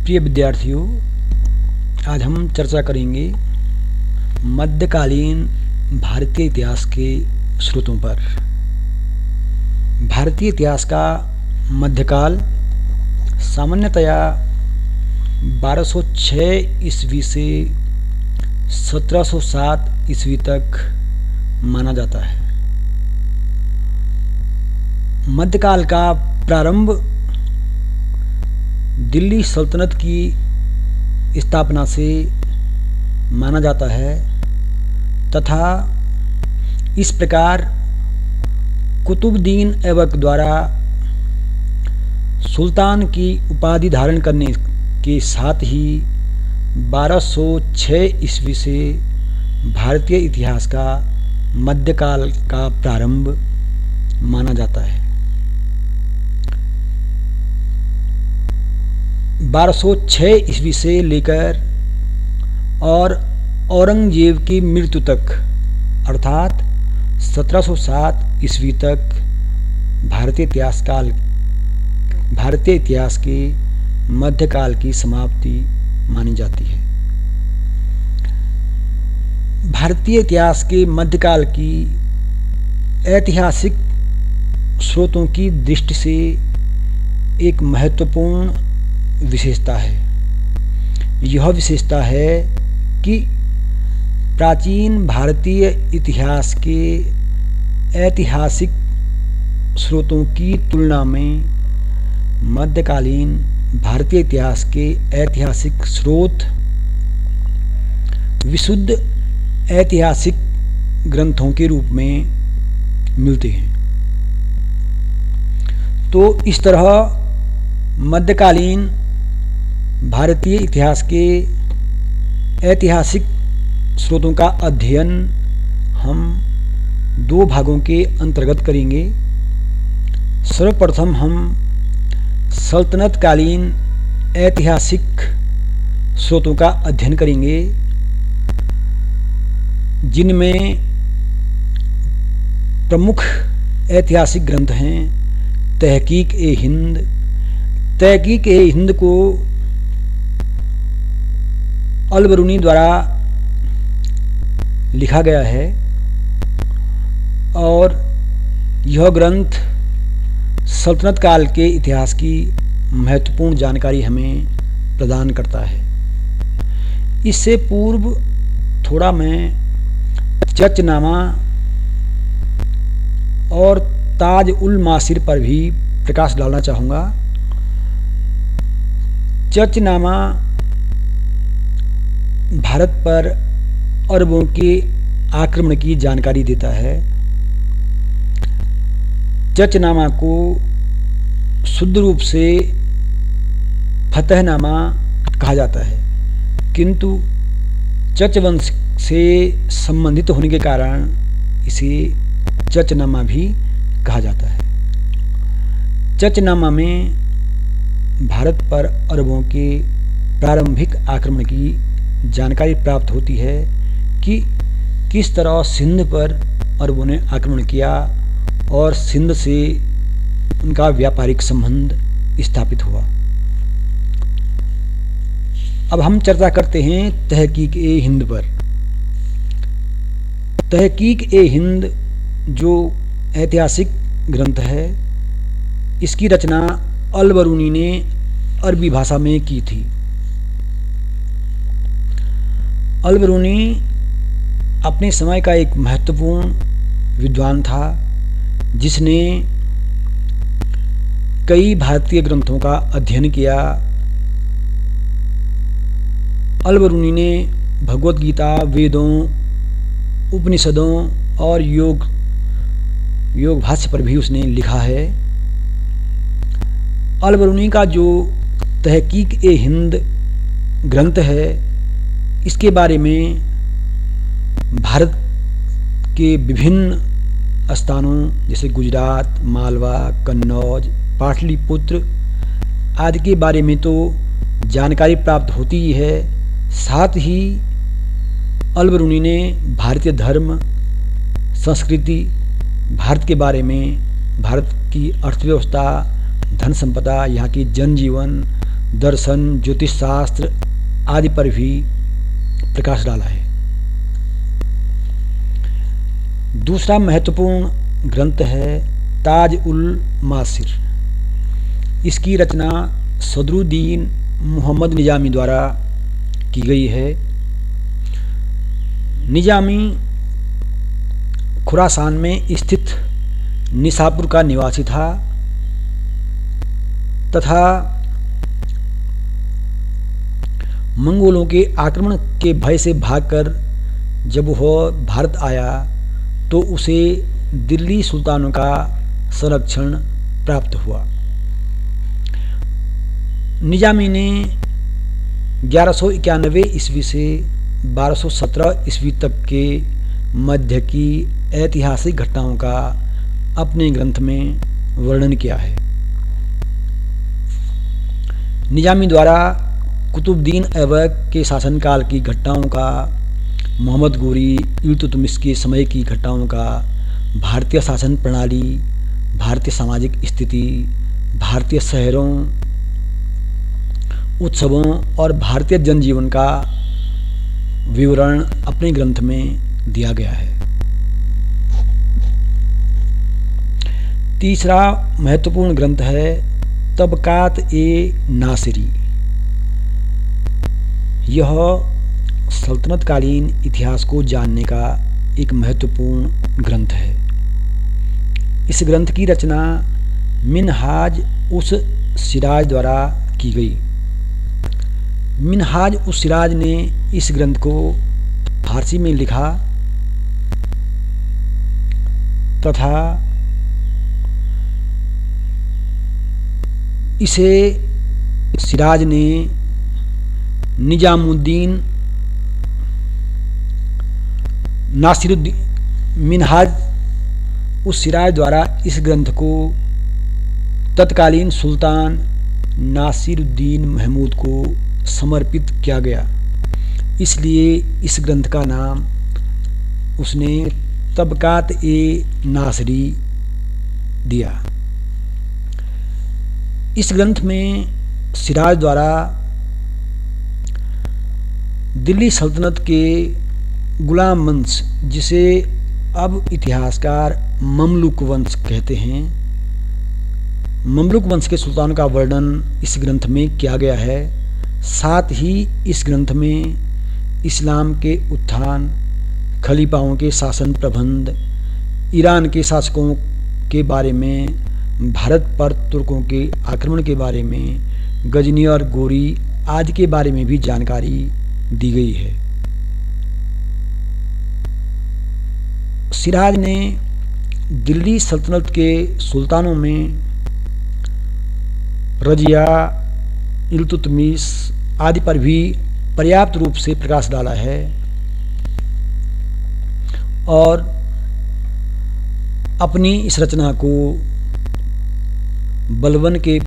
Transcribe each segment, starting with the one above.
प्रिय विद्यार्थियों, आज हम चर्चा करेंगे मध्यकालीन भारतीय इतिहास के स्रोतों पर। भारतीय इतिहास का मध्यकाल सामान्यतया 1206 ईस्वी से 1707 ईस्वी तक माना जाता है। मध्यकाल का प्रारंभ दिल्ली सल्तनत की स्थापना से माना जाता है तथा इस प्रकार कुतुबुद्दीन ऐबक द्वारा सुल्तान की उपाधि धारण करने के साथ ही 1206 ईस्वी से भारतीय इतिहास का मध्यकाल का प्रारंभ माना जाता है। 1206 ईस्वी से लेकर और औरंगजेब की मृत्यु तक अर्थात 1707 ईस्वी तक भारतीय इतिहास के मध्यकाल की समाप्ति मानी जाती है। भारतीय इतिहास के मध्यकाल की ऐतिहासिक स्रोतों की दृष्टि से एक महत्वपूर्ण विशेषता है। यह विशेषता है कि प्राचीन भारतीय इतिहास के ऐतिहासिक स्रोतों की तुलना में मध्यकालीन भारतीय इतिहास के ऐतिहासिक स्रोत विशुद्ध ऐतिहासिक ग्रंथों के रूप में मिलते हैं। तो इस तरह मध्यकालीन भारतीय इतिहास के ऐतिहासिक स्रोतों का अध्ययन हम दो भागों के अंतर्गत करेंगे। सर्वप्रथम हम सल्तनतकालीन ऐतिहासिक स्रोतों का अध्ययन करेंगे, जिनमें प्रमुख ऐतिहासिक ग्रंथ हैं तहकीक-ए-हिंद। तहकीक-ए-हिंद को अल-बरूनी द्वारा लिखा गया है और यह ग्रंथ सल्तनत काल के इतिहास की महत्वपूर्ण जानकारी हमें प्रदान करता है। इससे पूर्व थोड़ा मैं चर्चनामा और ताज-उल-मासिर पर भी प्रकाश डालना चाहूँगा। चर्चनामा भारत पर अरबों के आक्रमण की जानकारी देता है। चर्चनामा को शुद्ध रूप से फतहनामा कहा जाता है, किंतु चर्च वंश से संबंधित होने के कारण इसे चर्चनामा भी कहा जाता है। चर्चनामा में भारत पर अरबों के प्रारंभिक आक्रमण की जानकारी प्राप्त होती है कि किस तरह सिंध पर अरबों ने आक्रमण किया और सिंध से उनका व्यापारिक संबंध स्थापित हुआ। अब हम चर्चा करते हैं तहकीक-ए-हिंद पर। तहकीक-ए-हिंद जो ऐतिहासिक ग्रंथ है, इसकी रचना अल-बरूनी ने अरबी भाषा में की थी। अल-बरूनी अपने समय का एक महत्वपूर्ण विद्वान था, जिसने कई भारतीय ग्रंथों का अध्ययन किया। अल-बरूनी ने भगवत गीता, वेदों, उपनिषदों और योग भाष्य पर भी उसने लिखा है। अल-बरूनी का जो तहकीक-ए-हिंद ग्रंथ है, इसके बारे में भारत के विभिन्न स्थानों जैसे गुजरात, मालवा, कन्नौज, पाटलिपुत्र आदि के बारे में तो जानकारी प्राप्त होती ही है। साथ ही अल-बरूनी ने भारतीय धर्म, संस्कृति, भारत के बारे में, भारत की अर्थव्यवस्था, धन संपदा, यहाँ की जनजीवन, दर्शन, ज्योतिष शास्त्र आदि पर भी प्रकाश डाला है। दूसरा महत्वपूर्ण ग्रंथ है ताज उल मासिर। इसकी रचना सदरुद्दीन मोहम्मद निजामी द्वारा की गई है। निजामी खुरासान में स्थित निसापुर का निवासी था तथा मंगोलों के आक्रमण के भय से भागकर जब वह भारत आया तो उसे दिल्ली सुल्तानों का संरक्षण प्राप्त हुआ। निजामी ने 1191 ईस्वी से 1217 ईस्वी तक के मध्य की ऐतिहासिक घटनाओं का अपने ग्रंथ में वर्णन किया है। निजामी द्वारा कुतुबुद्दीन ऐबक के शासनकाल की घटनाओं का, मोहम्मद गोरी, इल्तुतमिश के समय की घटनाओं का, भारतीय शासन प्रणाली, भारतीय सामाजिक स्थिति, भारतीय शहरों, उत्सवों और भारतीय जनजीवन का विवरण अपने ग्रंथ में दिया गया है। तीसरा महत्वपूर्ण ग्रंथ है तबकात ए नासिरी। यह सल्तनतकालीन इतिहास को जानने का एक महत्वपूर्ण ग्रंथ है। इस ग्रंथ की रचना मिनहाज उस सिराज द्वारा की गई। मिनहाज उस सिराज ने इस ग्रंथ को फारसी में लिखा तथा इसे सिराज ने निजामुद्दीन नासिरुद्दीन मिनहाज उस सिराज द्वारा इस ग्रंथ को तत्कालीन सुल्तान नासिरुद्दीन महमूद को समर्पित किया गया। इसलिए इस ग्रंथ का नाम उसने तबकात ए नासिरी दिया। इस ग्रंथ में सिराज द्वारा दिल्ली सल्तनत के गुलाम वंश, जिसे अब इतिहासकार ममलूक वंश कहते हैं, ममलूक वंश के सुल्तानों का वर्णन इस ग्रंथ में किया गया है। साथ ही इस ग्रंथ में इस्लाम के उत्थान, खलीफाओं के शासन प्रबंध, ईरान के शासकों के बारे में, भारत पर तुर्कों के आक्रमण के बारे में, गजनी और गोरी आदि के बारे में भी जानकारी दी गई है। सिराज ने दिल्ली सल्तनत के सुल्तानों में रजिया, इल्तुतमिश आदि पर भी पर्याप्त रूप से प्रकाश डाला है और अपनी इस रचना को बलबन के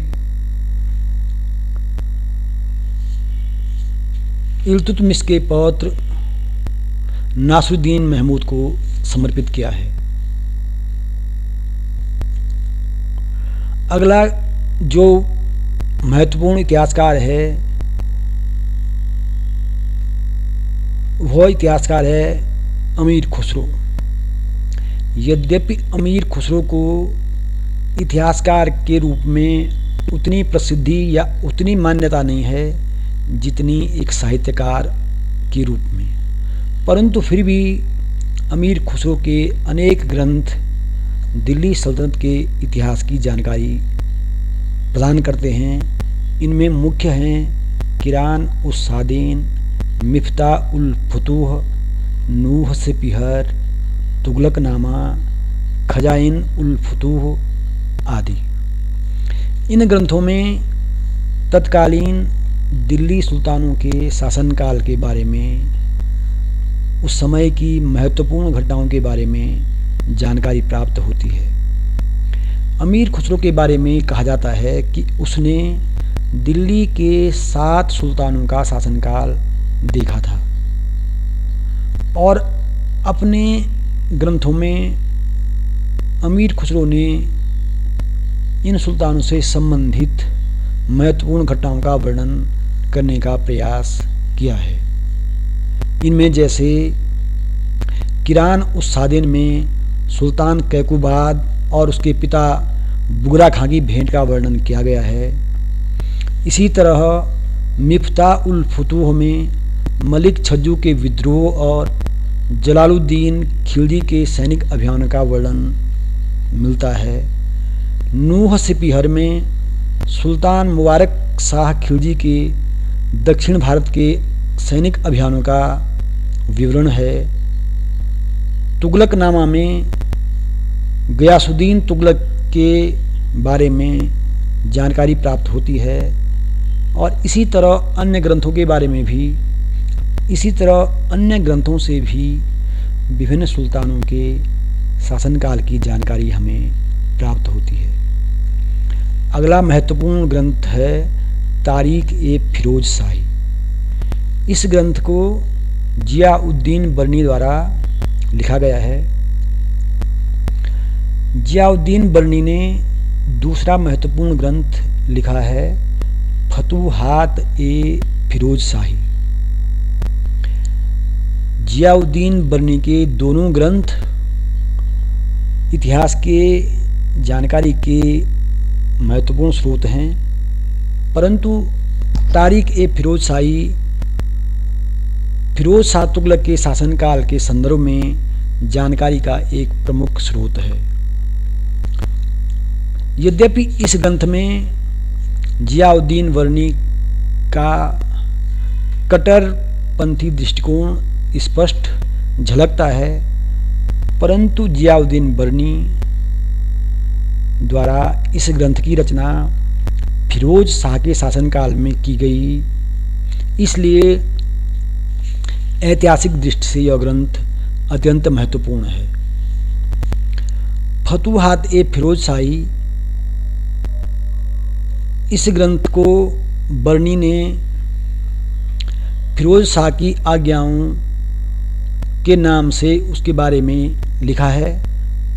इल्तुतमिश के पौत्र नासिरुद्दीन महमूद को समर्पित किया है। अगला जो महत्वपूर्ण इतिहासकार है वह इतिहासकार है अमीर खुसरो। यद्यपि अमीर खुसरो को इतिहासकार के रूप में उतनी प्रसिद्धि या उतनी मान्यता नहीं है जितनी एक साहित्यकार के रूप में, परंतु फिर भी अमीर खुसरो के अनेक ग्रंथ दिल्ली सल्तनत के इतिहास की जानकारी प्रदान करते हैं। इनमें मुख्य हैं किरान उस सादीन, मिफ्ता उल फुतूह, नूह से पिहर, तुगलकनामा, खजाइन उल फुतूह आदि। इन ग्रंथों में तत्कालीन दिल्ली सुल्तानों के शासनकाल के बारे में, उस समय की महत्वपूर्ण घटनाओं के बारे में जानकारी प्राप्त होती है। अमीर खुसरो के बारे में कहा जाता है कि उसने दिल्ली के 7 सुल्तानों का शासनकाल देखा था और अपने ग्रंथों में अमीर खुसरो ने इन सुल्तानों से संबंधित महत्वपूर्ण घटनाओं का वर्णन करने का प्रयास किया है। इनमें जैसे किरान उस सादिन में सुल्तान कैकुबाद और उसके पिता बुगरा खां की भेंट का वर्णन किया गया है। इसी तरह मिफ्ता उल फुतूह में मलिक छज्जू के विद्रोह और जलालुद्दीन खिलजी के सैनिक अभियान का वर्णन मिलता है। नूह सिपिहर में सुल्तान मुबारक शाह खिलजी के दक्षिण भारत के सैनिक अभियानों का विवरण है। तुगलकनामा में गयासुद्दीन तुगलक के बारे में जानकारी प्राप्त होती है और इसी तरह अन्य ग्रंथों से भी विभिन्न सुल्तानों के शासनकाल की जानकारी हमें प्राप्त होती है। अगला महत्वपूर्ण ग्रंथ है तारीख ए फिरोज शाही। इस ग्रंथ को जियाउद्दीन बरनी द्वारा लिखा गया है। जियाउद्दीन बरनी ने दूसरा महत्वपूर्ण ग्रंथ लिखा है फतूहात ए फिरोज शाही। जियाउद्दीन बरनी के दोनों ग्रंथ इतिहास के जानकारी के महत्वपूर्ण स्रोत हैं, परंतु तारीख ए फिरोज शाही फिरोज शाह तुगलक के शासनकाल के संदर्भ में जानकारी का एक प्रमुख स्रोत है। यद्यपि इस ग्रंथ में जियाउद्दीन बरनी का कट्टरपंथी दृष्टिकोण स्पष्ट झलकता है, परंतु जियाउद्दीन बरनी द्वारा इस ग्रंथ की रचना फिरोज शाह के शासनकाल में की गई, इसलिए ऐतिहासिक दृष्टि से यह ग्रंथ अत्यंत महत्वपूर्ण है। फतूहात ए फिरोज शाही, इस ग्रंथ को बरनी ने फिरोज शाह की आज्ञाओं के नाम से उसके बारे में लिखा है,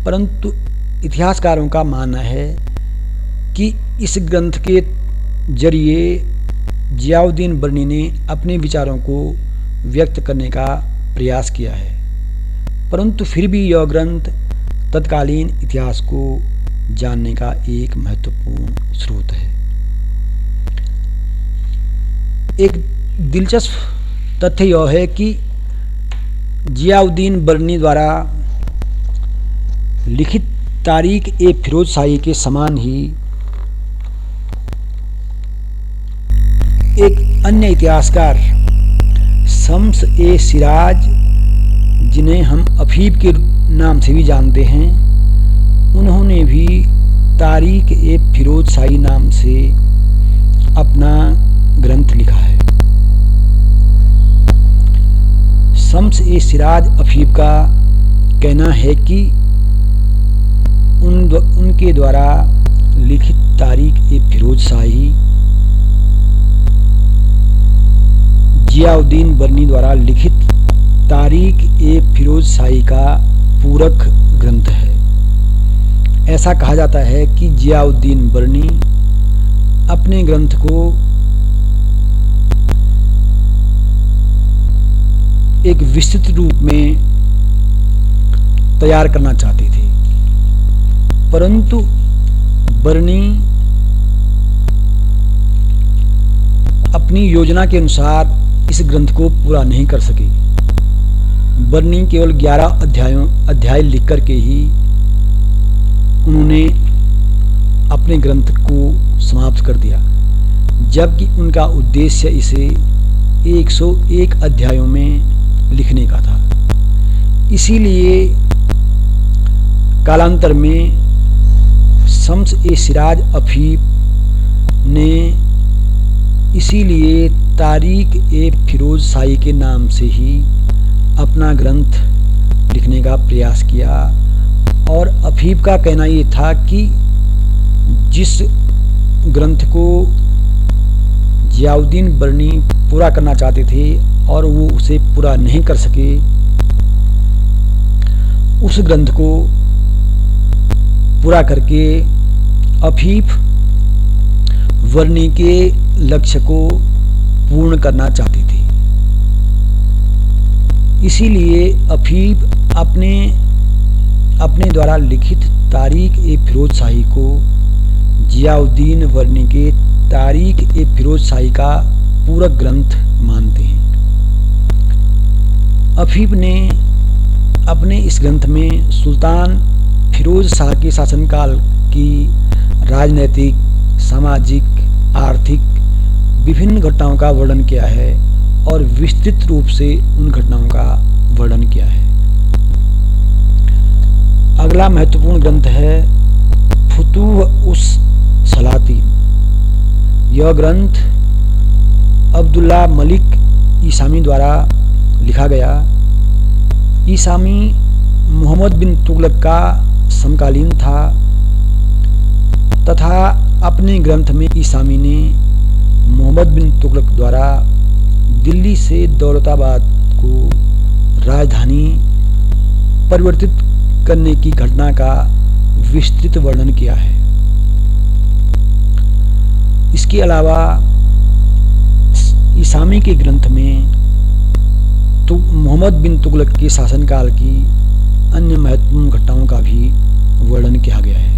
परंतु इतिहासकारों का मानना है कि इस ग्रंथ के जरिए जियाउद्दीन बरनी ने अपने विचारों को व्यक्त करने का प्रयास किया है, परंतु फिर भी यह ग्रंथ तत्कालीन इतिहास को जानने का एक महत्वपूर्ण स्रोत है। एक दिलचस्प तथ्य यह है कि जियाउद्दीन बरनी द्वारा लिखित तारीख ए फिरोज शाही के समान ही एक अन्य इतिहासकार शम्स ए सिराज, जिन्हें हम अफीफ के नाम से भी जानते हैं, उन्होंने भी तारीख ए फिरोज शाही नाम से अपना ग्रंथ लिखा है। शम्स ए सिराज अफीफ का कहना है कि उनके द्वारा लिखित तारीख ए फिरोज शाही जियाउद्दीन बरनी द्वारा लिखित तारीख ए फिरोज शाही का पूरक ग्रंथ है। ऐसा कहा जाता है कि जियाउद्दीन बरनी अपने ग्रंथ को एक विस्तृत रूप में तैयार करना चाहते थे, परंतु बरनी अपनी योजना के अनुसार इस ग्रंथ को पूरा नहीं कर सके। बरनी केवल 11 अध्याय लिख करके ही उन्होंने अपने ग्रंथ को समाप्त कर दिया, जबकि उनका उद्देश्य इसे 101 अध्यायों में लिखने का था। इसीलिए कालांतर में शम्स ए सिराज अफीफ ने इसीलिए तारीख ए फिरोज शाही के नाम से ही अपना ग्रंथ लिखने का प्रयास किया। और अफीफ का कहना ये था कि जिस ग्रंथ को जियाउद्दीन बरनी पूरा करना चाहते थे और वो उसे पूरा नहीं कर सके, उस ग्रंथ को पूरा करके अफीफ वर्णी के लक्ष्य को पूर्ण करना चाहती थी। इसीलिए अफीफ अपने द्वारा लिखित तारीख-ए-फिरोज शाही को जियाउद्दीन वर्णी के तारीख-ए-फिरोज शाही का पूरक ग्रंथ मानते हैं। अफीफ ने अपने इस ग्रंथ में सुल्तान फिरोज शाह के शासनकाल की राजनैतिक, सामाजिक, आर्थिक विभिन्न घटनाओं का वर्णन किया है और विस्तृत रूप से उन घटनाओं का वर्णन किया है। अगला महत्वपूर्ण ग्रंथ है फुतूह उस सलातीन। यह ग्रंथ अब्दुल्ला मलिक ईसामी द्वारा लिखा गया। ईसामी मोहम्मद बिन तुगलक का समकालीन था तथा अपने ग्रंथ में ईसामी ने मोहम्मद बिन तुगलक द्वारा दिल्ली से दौलताबाद को राजधानी परिवर्तित करने की घटना का विस्तृत वर्णन किया है। इसके अलावा ईसामी के ग्रंथ में मोहम्मद बिन तुगलक के शासनकाल की अन्य महत्वपूर्ण घटनाओं का भी वर्णन किया गया है।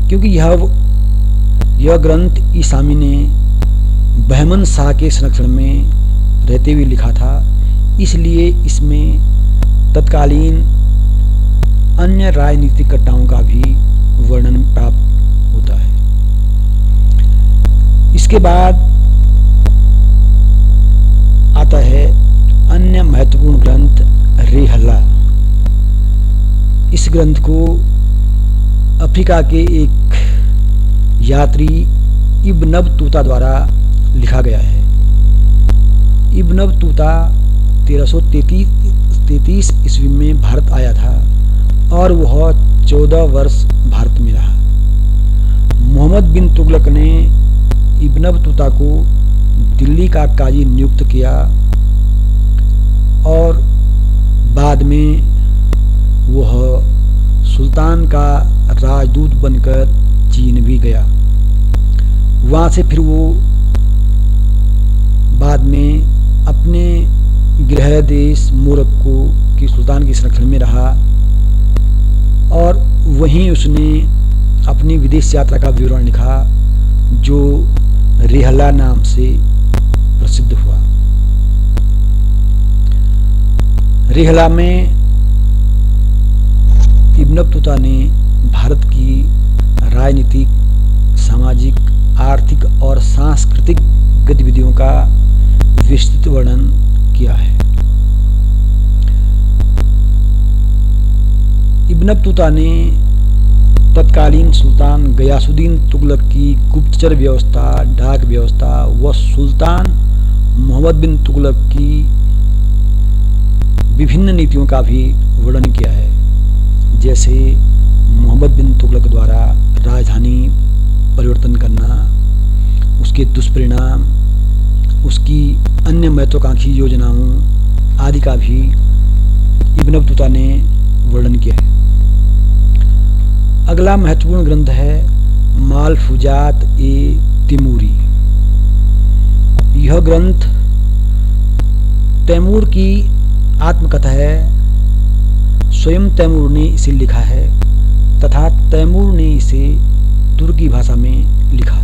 क्योंकि यह ग्रंथ ईसामी ने बहमन शाह के संरक्षण में रहते हुए लिखा था, इसलिए इसमें तत्कालीन अन्य राजनीतिक घटनाओं का भी वर्णन प्राप्त होता है। इसके बाद आता है अन्य महत्वपूर्ण ग्रंथ रेहल्ला। इस ग्रंथ को अफ्रीका के एक यात्री इब्न बतूता द्वारा लिखा गया है। इब्न बतूता 1333 ईस्वी में भारत आया था और वह 14 वर्ष भारत में रहा। मोहम्मद बिन तुगलक ने इब्न बतूता को दिल्ली का काजी नियुक्त किया और बाद में वह सुल्तान का राजदूत बनकर चीन भी गया। वहाँ से फिर वो बाद में अपने गृह देश मोरक्को के सुल्तान के संरक्षण में रहा और वहीं उसने अपनी विदेश यात्रा का विवरण लिखा जो रेहल्ला नाम से प्रसिद्ध हुआ। रेहल्ला में इब्न बतूता ने भारत की राजनीतिक, सामाजिक, आर्थिक और सांस्कृतिक गतिविधियों का विस्तृत वर्णन किया है। इब्न बतूता ने तत्कालीन सुल्तान गयासुद्दीन तुगलक की गुप्तचर व्यवस्था, डाक व्यवस्था व सुल्तान मोहम्मद बिन तुगलक की विभिन्न नीतियों का भी वर्णन किया है। जैसे मोहम्मद बिन तुगलक द्वारा राजधानी परिवर्तन करना, उसके दुष्परिणाम, उसकी अन्य महत्वाकांक्षी योजनाओं आदि का भी इब्न बतूता ने वर्णन किया है। अगला महत्वपूर्ण ग्रंथ है मालफूजात-ए-तिमूरी। यह ग्रंथ तैमूर की आत्मकथा है। स्वयं तैमूर ने इसे लिखा है तथा तैमूर ने इसे तुर्की भाषा में लिखा।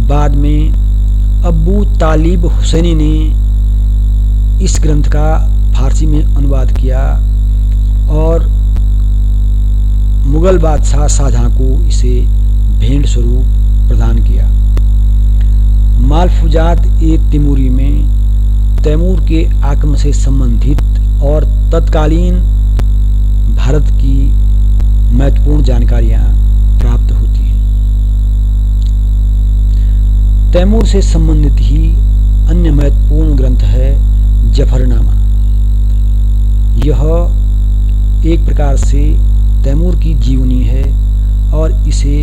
बाद में अब्बू तालिब हुसैनी ने इस ग्रंथ का फारसी में अनुवाद किया और मुगल बादशाह शाहजहां को इसे भेंट स्वरूप प्रदान किया। मालफूजात-ए-तिमूरी में तैमूर के आक्रमण से संबंधित और तत्कालीन भारत की महत्वपूर्ण जानकारियां प्राप्त होती हैं। तैमूर से संबंधित ही अन्य महत्वपूर्ण ग्रंथ है जफरनामा। यह एक प्रकार से तैमूर की जीवनी है और इसे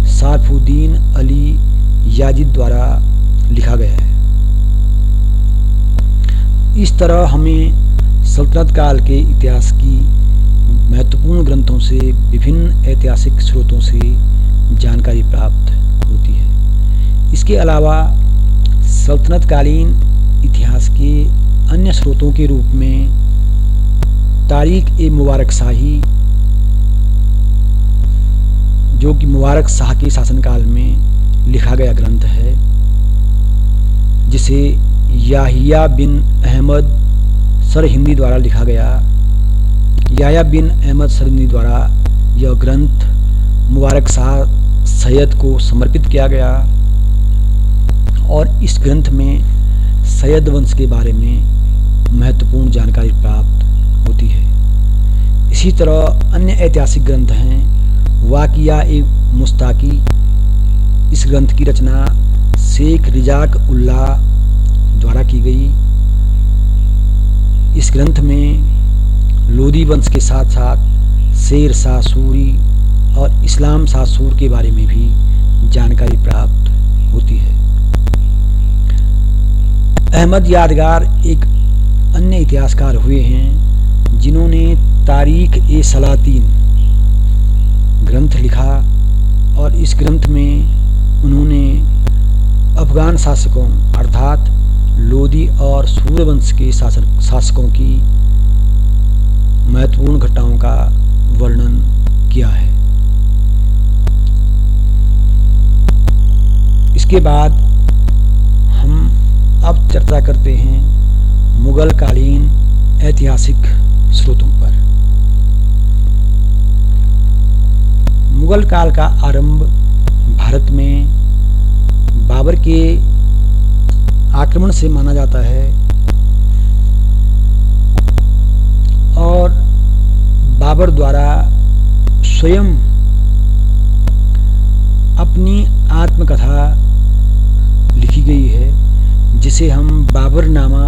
सारफुद्दीन अली याजिद द्वारा लिखा गया है। इस तरह हमें सल्तनत काल के इतिहास की महत्वपूर्ण ग्रंथों से, विभिन्न ऐतिहासिक स्रोतों से जानकारी प्राप्त होती है। इसके अलावा सल्तनतकालीन इतिहास के अन्य स्रोतों के रूप में तारीख ए मुबारक शाही, जो कि मुबारक शाह के शासनकाल में लिखा गया ग्रंथ है, जिसे याहिया बिन अहमद सरहिंदी द्वारा लिखा गया। याहिया बिन अहमद सरहिंदी द्वारा यह ग्रंथ मुबारक शाह सैयद को समर्पित किया गया और इस ग्रंथ में सैयद वंश के बारे में महत्वपूर्ण जानकारी प्राप्त होती है। इसी तरह अन्य ऐतिहासिक ग्रंथ हैं। वाक़िया ए मुस्ताकी, इस ग्रंथ की रचना शेख रिजाक उल्लाह द्वारा की गई। इस ग्रंथ में लोदी वंश के साथ साथ शेर शाह सूरी और इस्लाम शाह सूर के बारे में भी जानकारी प्राप्त होती है। अहमद यादगार एक अन्य इतिहासकार हुए हैं जिन्होंने तारीख ए सलातीन ग्रंथ लिखा और इस ग्रंथ में उन्होंने अफगान शासकों अर्थात लोदी और सूर्यवंश के शासकों की महत्वपूर्ण घटनाओं का वर्णन किया है। इसके बाद हम अब चर्चा करते हैं मुगल कालीन ऐतिहासिक स्रोतों पर। मुगल काल का आरंभ भारत में बाबर के आक्रमण से माना जाता है और बाबर द्वारा स्वयं अपनी आत्मकथा लिखी गई है, जिसे हम बाबरनामा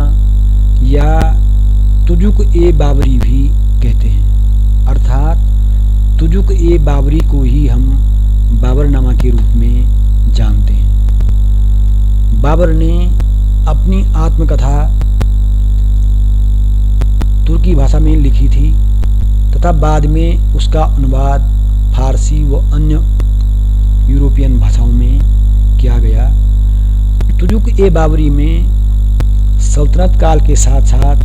या तुजुक ए बाबरी भी कहते हैं। अर्थात तुजुक ए बाबरी को ही हम बाबरनामा के रूप में जानते हैं। बाबर ने अपनी आत्मकथा तुर्की भाषा में लिखी थी तथा बाद में उसका अनुवाद फारसी व अन्य यूरोपियन भाषाओं में किया गया। तुजुक ए बाबरी में सल्तनत काल के साथ साथ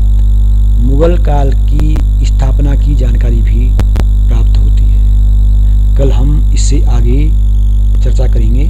मुगल काल की स्थापना की जानकारी भी प्राप्त होती है। कल हम इससे आगे चर्चा करेंगे।